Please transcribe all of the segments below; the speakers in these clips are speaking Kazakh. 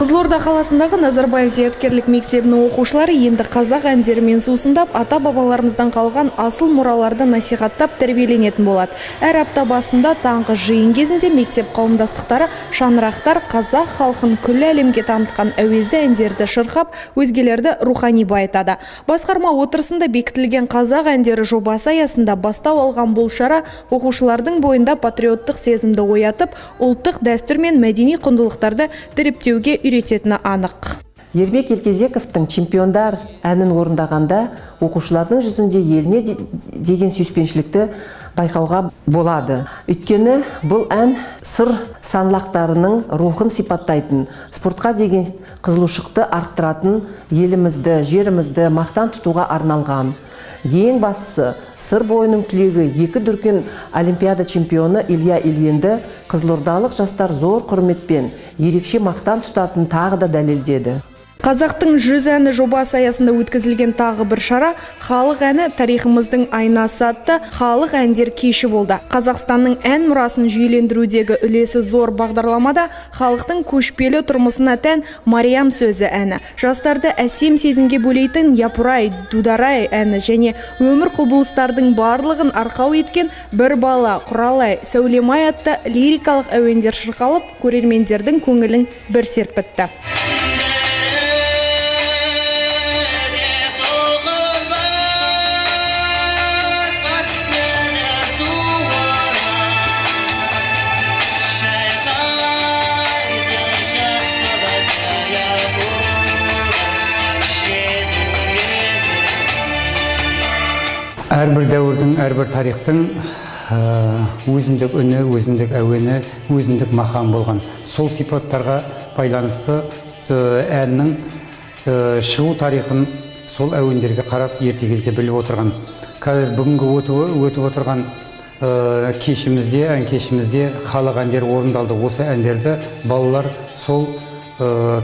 Қызылорда қаласындағы Назарбаев зияткерлік мектебінің оқушылары енді қазақ әндерімен сусындап, ата-бабаларымыздан қалған асыл мұраларды насихаттап тәрбиеленетін болады. Әр апта басында таңғы жиын кезінде мектеп қауымдастықтары шаңырақтар қазақ халқын күллі әлемге танытқан әуезді әндерді шырқап, өзгелерді рухани байытады. Басқарма отырысында бекітілген қазақ әндері жобасы аясында бастау алған бұл шара оқушылардың бойында патриоттық сезімді оятып, ұлттық дәстүр мен мәдени құндылықтарды дәріптеуге үйрететіні анық. Ермек Елкезековтың «Чемпиондар» әнін орындағанда оқушылардың жүзінде еліне деген сүйіспеншілікті байқауға болады. Өйткені бұл ән сыр санлақтарының рухын сипаттайтын, спортқа деген қызығушылықты арттыратын, елімізді, жерімізді мақтан тұтуға арналған. Ең бастысы, сыр бойының түлегі екі дүркін олимпиада чемпионы Илья Ильинді қызылордалық жастар зор құрметпен ерекше мақтан тұтатын тағы да дәлелдеді. Қазақтың 100 әні жобасы аясында өткізілген тағы бір шара «Халық әні тарихымыздың айнасы» атты халық әндер кеші болды. Қазақстанның ән мұрасын жүйелендірудегі үлесі зор бағдарламада халықтың көшпелі тұрмысына тән Мариям сөзі әні, жастарды әсем сезімге бөлейтін Япырай, Дударай әні және өмір құбылыстардың барлығын арқау еткен Бір бала, Құралай, Сәулемай атты лирикалық әуендер шырқалып, көрермендердің көңілін бір серпітті. Әрбір дәуірдің, әрбір тарихтың өзіндік үні, өзіндік әуені, өзіндік мақам болған. Сол сипаттарға байланысты әннің шығу тарихын сол әуендерге қарап ерте кезде біліп отырған. Қазір бүгінгі өтіп отырған кешімізде, ән кешімізде халық әндері орындалды. Осы әндерді балалар сол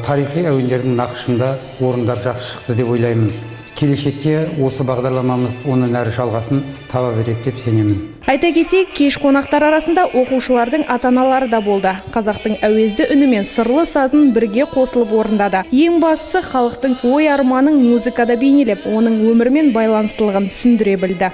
тарихи әуендердің нақышында орындап жақсы шықты деп ойлаймын. Келешекте осы бағдарламамыз оның әрі жалғасын таба береді деп сенемін. Айта кетейік, кеш қонақтар арасында оқушылардың ата-аналары да болды. Қазақтың әуезді үні мен сырлы сазын бірге қосылып орындады. Ең бастысы халықтың ой арманын музыкада бейнелеп, оның өмірмен байланыстылығын түсіндіре білді.